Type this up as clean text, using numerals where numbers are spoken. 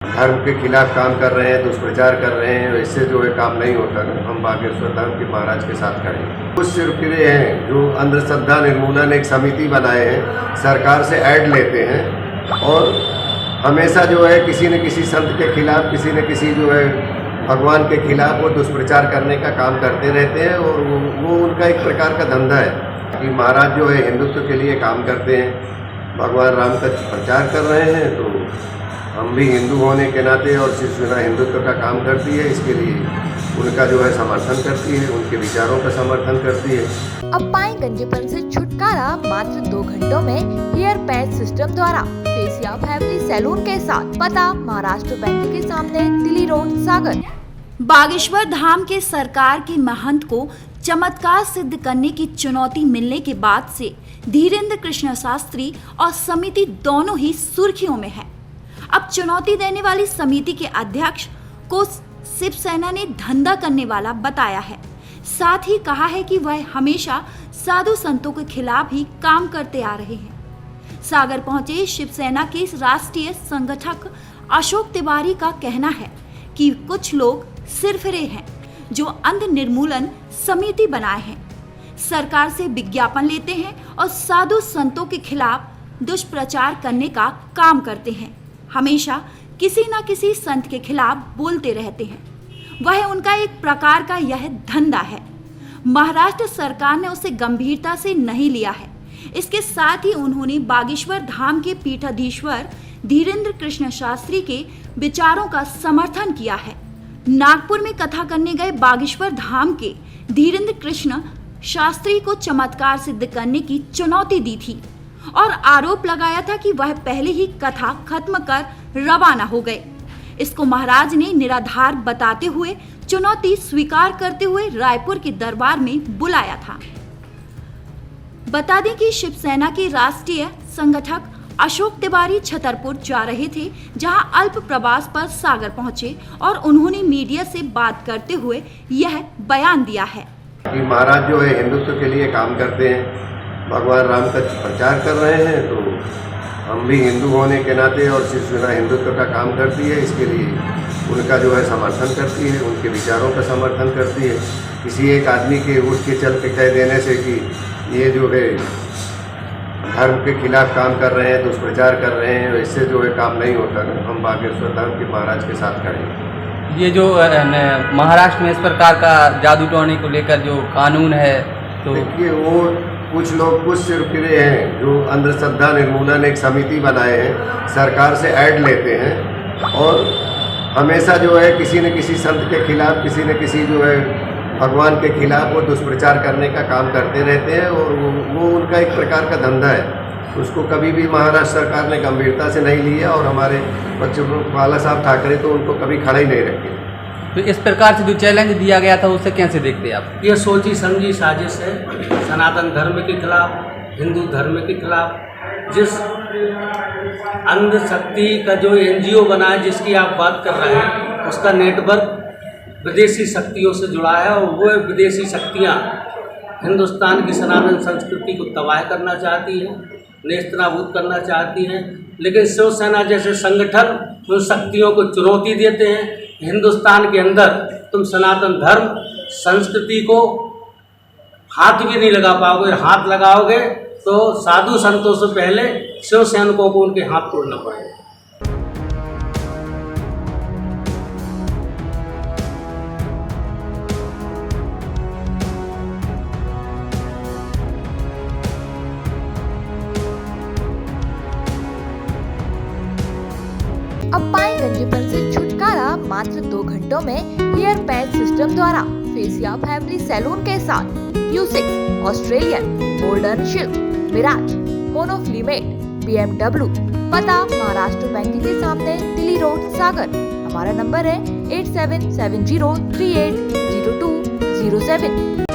धर्म के खिलाफ काम कर रहे हैं, दुष्प्रचार कर रहे हैं, इससे जो है काम नहीं होता ना। हम बागेश्वर धाम के महाराज के साथ खड़े हैं। कुछ सिरफिरे हैं जो अंधश्रद्धा निर्मूलन एक समिति बनाए हैं, सरकार से ऐड लेते हैं और हमेशा जो है किसी न किसी संत के खिलाफ, किसी न किसी जो है भगवान के खिलाफ वो दुष्प्रचार करने का काम करते रहते हैं और वो उनका एक प्रकार का धंधा है कि महाराज जो है हिंदुत्व के लिए काम करते हैं, भगवान राम का प्रचार कर रहे हैं, तो हम भी हिंदू होने के नाते और शिवसेना हिंदुत्व का काम करती है, इसके लिए उनका जो है समर्थन करती है, उनके विचारों का समर्थन करती है। अब पाएं गंजेपन से छुटकारा मात्र 2 घंटों में हेयर पैच सिस्टम द्वारा। फेसिया फैमिली सैलून के साथ, पता महाराष्ट्र बैंक के सामने, दिल्ली रोड, सागर। बागेश्वर धाम के सरकार के महंत को चमत्कार सिद्ध करने की चुनौती मिलने के बाद से धीरेन्द्र कृष्ण शास्त्री और समिति दोनों ही सुर्खियों में है। अब चुनौती देने वाली समिति के अध्यक्ष को शिवसेना ने धंधा करने वाला बताया है। साथ ही कहा है कि वह हमेशा साधु संतों के खिलाफ ही काम करते आ रहे हैं। सागर पहुंचे शिवसेना के राष्ट्रीय संगठक अशोक तिवारी का कहना है कि कुछ लोग सिरफिरे हैं जो अंध निर्मूलन समिति बनाए हैं, सरकार से विज्ञापन लेते हैं और साधु संतों के खिलाफ दुष्प्रचार करने का काम करते हैं। हमेशा किसी न किसी संत के खिलाफ बोलते रहते हैं। वह उनका एक प्रकार का यह धंधा है। महाराष्ट्र सरकार ने उसे गंभीरता से नहीं लिया है। इसके साथ ही उन्होंने बागेश्वर धाम के पीठाधीश्वर धीरेन्द्र कृष्ण शास्त्री के विचारों का समर्थन किया है। नागपुर में कथा करने गए बागेश्वर धाम के धीरेन्द्र कृष्ण शास्त्री को चमत्कार सिद्ध करने की चुनौती दी थी और आरोप लगाया था कि वह पहले ही कथा खत्म कर रवाना हो गए। इसको महाराज ने निराधार बताते हुए चुनौती स्वीकार करते हुए रायपुर के दरबार में बुलाया था। बता दें कि शिवसेना के राष्ट्रीय संगठक अशोक तिवारी छतरपुर जा रहे थे, जहां अल्प प्रवास पर सागर पहुंचे और उन्होंने मीडिया से बात करते हुए यह बयान दिया है कि महाराज जो है हिंदुत्व के लिए काम करते हैं, भगवान राम का प्रचार कर रहे हैं, तो हम भी हिंदू होने के नाते और शिवसेना हिंदुत्व का काम करती है, इसके लिए उनका जो है समर्थन करती है, उनके विचारों का समर्थन करती है। किसी एक आदमी के उठ के चल के कह देने से कि ये जो है धर्म के खिलाफ काम कर रहे हैं, दुष्प्रचार कर रहे हैं, इससे जो है काम नहीं होता ना। हम बागेश्वर धाम के महाराज के साथ खड़े हैं। ये जो महाराष्ट्र में इस प्रकार का जादू टोने को लेकर जो कानून है, तो देखिए वो कुछ लोग कुछ सिरफिरे हैं जो अंधश्रद्धा निर्मूलन एक समिति बनाए हैं, सरकार से ऐड लेते हैं और हमेशा जो है किसी न किसी संत के खिलाफ, किसी न किसी जो है भगवान के खिलाफ वो दुष्प्रचार करने का काम करते रहते हैं और वो उनका एक प्रकार का धंधा है। उसको कभी भी महाराष्ट्र सरकार ने गंभीरता से नहीं लिया और हमारे बच्चों बाला साहब ठाकरे तो उनको कभी खड़ा ही नहीं रखे। तो इस प्रकार से जो चैलेंज दिया गया था उसे कैसे देखते हैं आप? ये सोची समझी साजिश है सनातन धर्म के खिलाफ, हिंदू धर्म के खिलाफ। जिस अंधशक्ति का जो NGO बना है, जिसकी आप बात कर रहे हैं, उसका नेटवर्क विदेशी शक्तियों से जुड़ा है और वो विदेशी शक्तियाँ हिंदुस्तान की सनातन संस्कृति को तबाह करना चाहती हैं, नेस्तनाबूद करना चाहती हैं। लेकिन शिवसेना जैसे संगठन उन शक्तियों को चुनौती देते हैं। हिंदुस्तान के अंदर तुम सनातन धर्म संस्कृति को हाथ भी नहीं लगा पाओगे, हाथ लगाओगे तो साधु संतों से पहले शिव सैनिकों को उनके हाथ तोड़ना पड़ेगा। अब पाएं गंजेपन से छुटकारा मात्र 2 घंटों में हेयर पैच सिस्टम द्वारा। फेसिया फैमिली सैलून के साथ U6 Australian, golden शिल्क, Miraj, मोनोफ्लीमेट, BMW। पता महाराष्ट्र बैंक के सामने, दिल्ली रोड, सागर। हमारा नंबर है 8770380207।